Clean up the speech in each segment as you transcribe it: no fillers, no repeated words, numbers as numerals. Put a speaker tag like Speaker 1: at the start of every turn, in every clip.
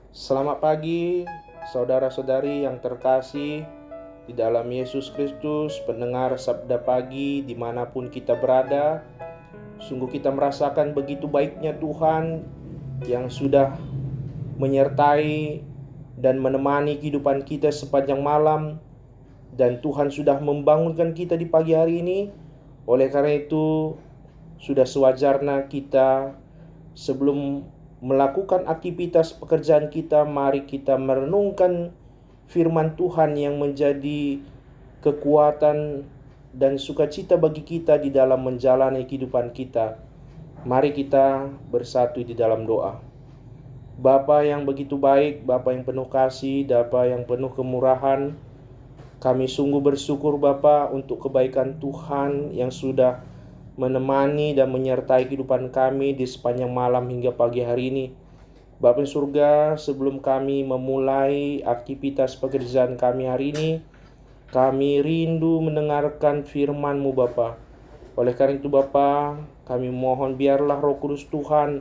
Speaker 1: Selamat pagi, saudara-saudari yang terkasih di dalam Yesus Kristus, pendengar Sabda Pagi dimanapun kita berada. Sungguh kita merasakan begitu baiknya Tuhan yang sudah menyertai dan menemani kehidupan kita sepanjang malam. Dan Tuhan sudah membangunkan kita di pagi hari ini. Oleh karena itu, sudah sewajarnya kita sebelum melakukan aktivitas pekerjaan kita, mari kita merenungkan firman Tuhan yang menjadi kekuatan dan sukacita bagi kita di dalam menjalani kehidupan kita. Mari kita bersatu di dalam doa. Bapa yang begitu baik, Bapa yang penuh kasih, Bapa yang penuh kemurahan, kami sungguh bersyukur Bapa untuk kebaikan Tuhan yang sudah menemani dan menyertai kehidupan kami di sepanjang malam hingga pagi hari ini. Bapa surga, sebelum kami memulai aktivitas pekerjaan kami hari ini, kami rindu mendengarkan firman-Mu Bapa. Oleh karena itu Bapa, kami mohon biarlah Roh Kudus Tuhan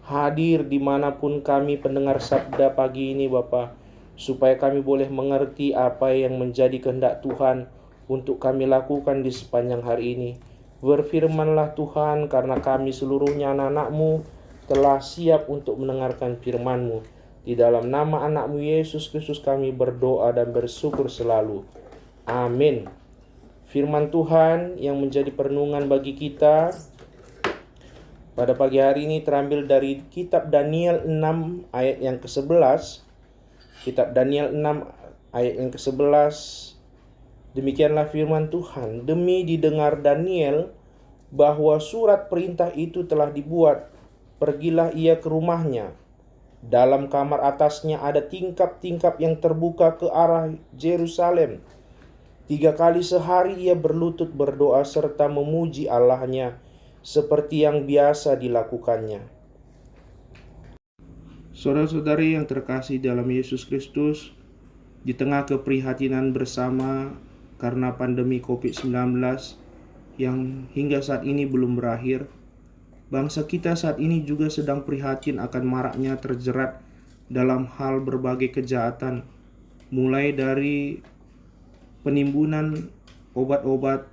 Speaker 1: hadir dimanapun kami pendengar sabda pagi ini Bapa, supaya kami boleh mengerti apa yang menjadi kehendak Tuhan untuk kami lakukan di sepanjang hari ini. Berfirmanlah Tuhan, karena kami seluruhnya anak-anak-Mu telah siap untuk mendengarkan firman-Mu. Di dalam nama anak-Mu Yesus Kristus kami berdoa dan bersyukur selalu. Amin. Firman Tuhan yang menjadi perenungan bagi kita pada pagi hari ini terambil dari kitab Daniel 6 ayat yang ke-11. Kitab Daniel 6 ayat yang ke-11. Demikianlah firman Tuhan, demi didengar Daniel bahwa surat perintah itu telah dibuat, pergilah ia ke rumahnya. Dalam kamar atasnya ada tingkap-tingkap yang terbuka ke arah Yerusalem. 3 kali sehari ia berlutut berdoa serta memuji Allahnya, seperti yang biasa dilakukannya. Saudara-saudari yang terkasih dalam Yesus Kristus, di tengah keprihatinan bersama karena pandemi COVID-19 yang hingga saat ini belum berakhir, bangsa kita saat ini juga sedang prihatin akan maraknya terjerat dalam hal berbagai kejahatan, mulai dari penimbunan obat-obat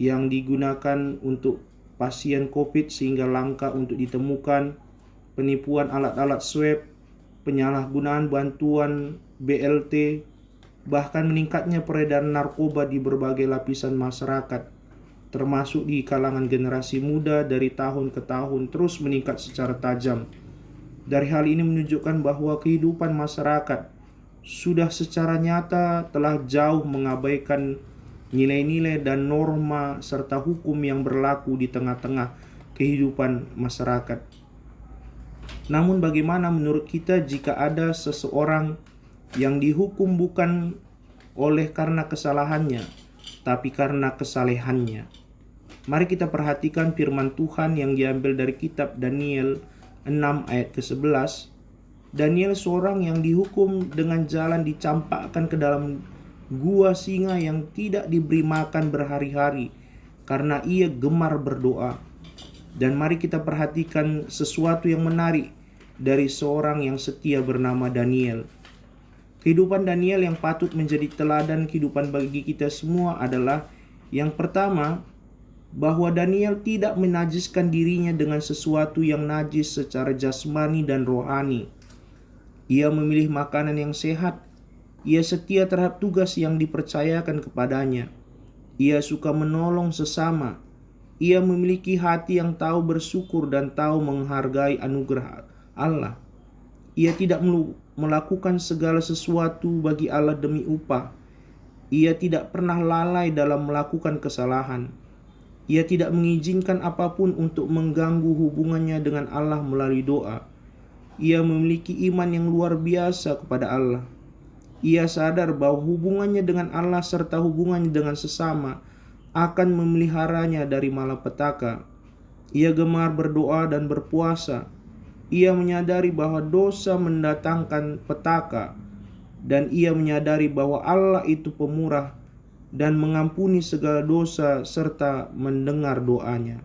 Speaker 1: yang digunakan untuk pasien COVID sehingga langka untuk ditemukan, penipuan alat-alat swab, penyalahgunaan bantuan BLT, bahkan meningkatnya peredaran narkoba di berbagai lapisan masyarakat, termasuk di kalangan generasi muda dari tahun ke tahun terus meningkat secara tajam. Dari hal ini menunjukkan bahwa kehidupan masyarakat sudah secara nyata telah jauh mengabaikan nilai-nilai dan norma serta hukum yang berlaku di tengah-tengah kehidupan masyarakat. Namun bagaimana menurut kita jika ada seseorang yang dihukum bukan oleh karena kesalahannya, tapi karena kesalehannya? Mari kita perhatikan firman Tuhan yang diambil dari kitab Daniel 6 ayat ke-11. Daniel seorang yang dihukum dengan jalan dicampakkan ke dalam gua singa yang tidak diberi makan berhari-hari karena ia gemar berdoa. Dan mari kita perhatikan sesuatu yang menarik dari seorang yang setia bernama Daniel. Kehidupan Daniel yang patut menjadi teladan kehidupan bagi kita semua adalah yang pertama, bahwa Daniel tidak menajiskan dirinya dengan sesuatu yang najis secara jasmani dan rohani. Ia memilih makanan yang sehat. Ia setia terhadap tugas yang dipercayakan kepadanya. Ia suka menolong sesama. Ia memiliki hati yang tahu bersyukur dan tahu menghargai anugerah Allah. Ia tidak melakukan segala sesuatu bagi Allah demi upah. Ia tidak pernah lalai dalam melakukan kesalahan. Ia tidak mengizinkan apapun untuk mengganggu hubungannya dengan Allah melalui doa. Ia memiliki iman yang luar biasa kepada Allah. Ia sadar bahwa hubungannya dengan Allah serta hubungannya dengan sesama akan memeliharanya dari malapetaka. Ia gemar berdoa dan berpuasa. Ia menyadari bahwa dosa mendatangkan petaka, dan ia menyadari bahwa Allah itu pemurah dan mengampuni segala dosa serta mendengar doanya.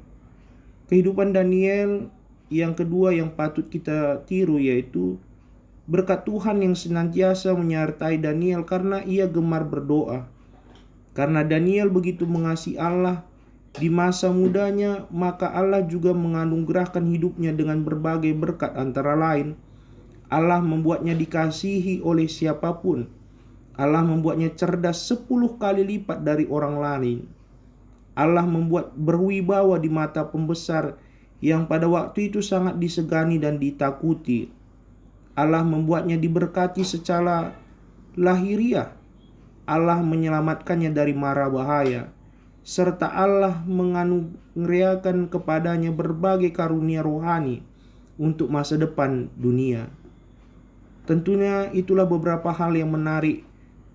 Speaker 1: Kehidupan Daniel yang kedua yang patut kita tiru yaitu Berkat Tuhan yang senantiasa menyertai Daniel karena ia gemar berdoa. Karena Daniel begitu mengasihi Allah di masa mudanya, maka Allah juga menganugerahkan hidupnya dengan berbagai berkat, antara lain Allah membuatnya dikasihi oleh siapapun. Allah membuatnya cerdas 10 kali lipat dari orang lain. Allah membuat berwibawa di mata pembesar yang pada waktu itu sangat disegani dan ditakuti. Allah membuatnya diberkati secara lahiriah. Allah menyelamatkannya dari mara bahaya. Serta Allah menganugerahkan kepadanya berbagai karunia rohani untuk masa depan dunia. Tentunya itulah beberapa hal yang menarik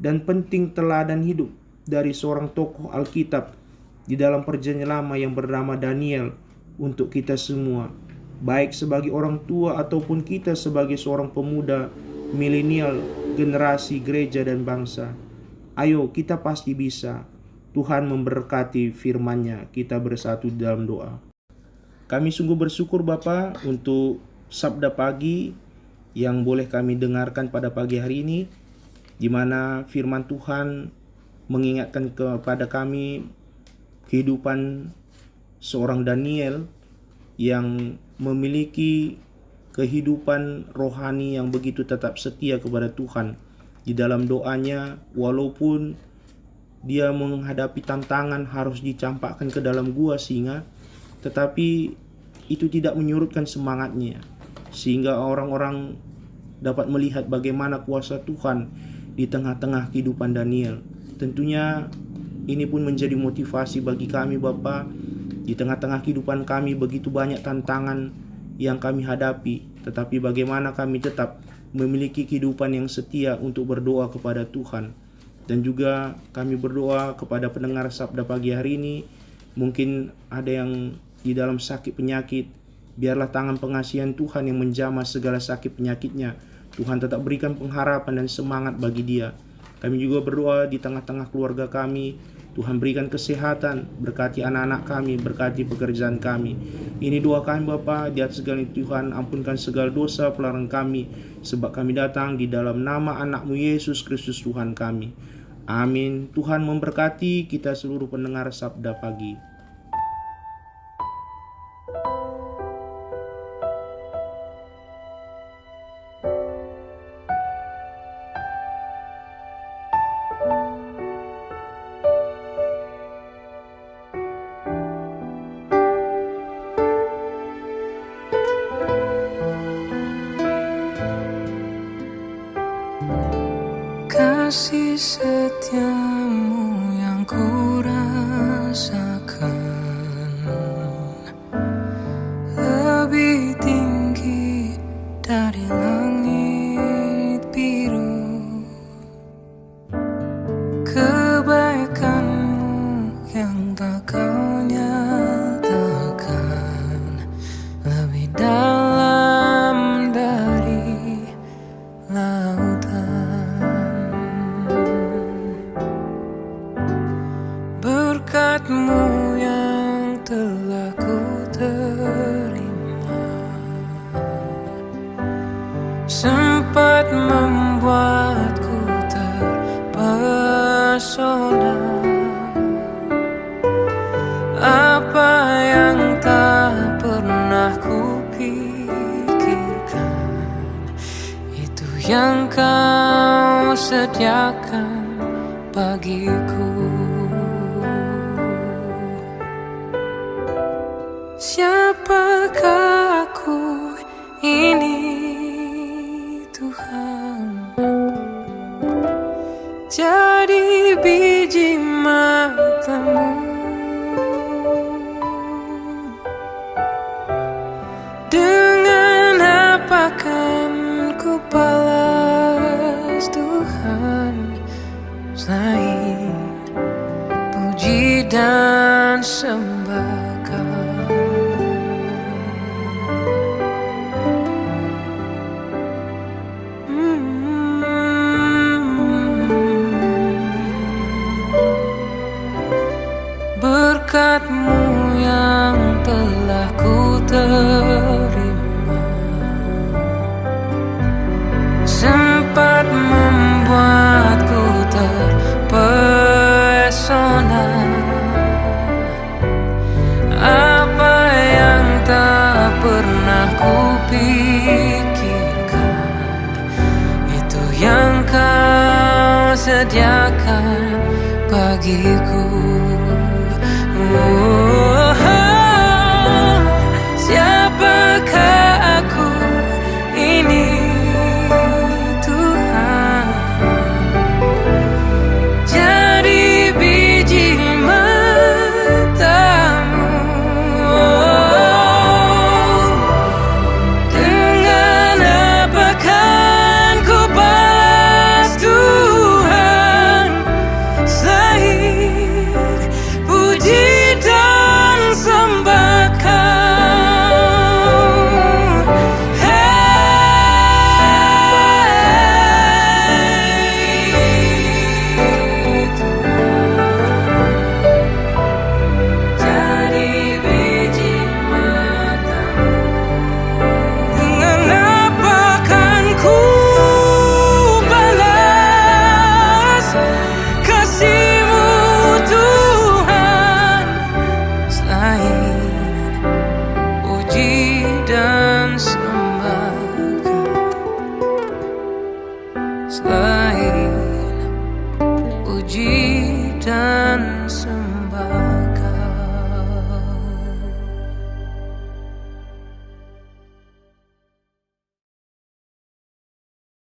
Speaker 1: dan penting teladan hidup dari seorang tokoh Alkitab di dalam perjanjian lama yang bernama Daniel untuk kita semua, baik sebagai orang tua ataupun kita sebagai seorang pemuda milenial, generasi gereja dan bangsa. Ayo kita pasti bisa. Tuhan memberkati firman-Nya. Kita bersatu dalam doa. Kami sungguh bersyukur Bapa untuk sabda pagi yang boleh kami dengarkan pada pagi hari ini, di mana firman Tuhan mengingatkan kepada kami kehidupan seorang Daniel yang memiliki kehidupan rohani yang begitu tetap setia kepada Tuhan. Di dalam doanya, walaupun dia menghadapi tantangan harus dicampakkan ke dalam gua singa, tetapi itu tidak menyurutkan semangatnya, sehingga orang-orang dapat melihat bagaimana kuasa Tuhan di tengah-tengah kehidupan Daniel. Tentunya ini pun menjadi motivasi bagi kami Bapa. Di tengah-tengah kehidupan kami begitu banyak tantangan yang kami hadapi, tetapi bagaimana kami tetap memiliki kehidupan yang setia untuk berdoa kepada Tuhan. Dan juga kami berdoa kepada pendengar sabda pagi hari ini, mungkin ada yang di dalam sakit penyakit, biarlah tangan pengasihan Tuhan yang menjamah segala sakit penyakitnya, Tuhan tetap berikan pengharapan dan semangat bagi dia. Kami juga berdoa di tengah-tengah keluarga kami, Tuhan berikan kesehatan, berkati anak-anak kami, berkati pekerjaan kami. Ini doa kami Bapa, di atas segala itu Tuhan ampunkan segala dosa pelanggaran kami, sebab kami datang di dalam nama anak-Mu Yesus Kristus Tuhan kami. Amin. Tuhan memberkati kita seluruh pendengar sabda pagi.
Speaker 2: Kasih setiamu yang ku rasakan lebih tinggi dari langit biru. Kebaikanmu yang tak kau nyatakan lebih dalam dari lautan. Berkat-Mu yang telah ku terima sempat membuatku terpesona. Apa yang tak pernah ku pikirkan, itu yang Kau sediakan bagiku. Siapakah aku ini Tuhan? Jadi biji mata-Mu. Dengan apa kan ku balas Tuhan, selain puji dan sembah Kau. Berkat-Mu yang telah ku terima sediakan bagiku. Siapakah aku ini, Tuhan? Jadi biji matamu. Dengan apa kan ku balas Tuhan, selain puji dan sembah Kau. Jadi biji matamu. Dengan apa kan ku balas kasih-Mu, Tuhan, selain puji dan sembah Kau, selain puji dan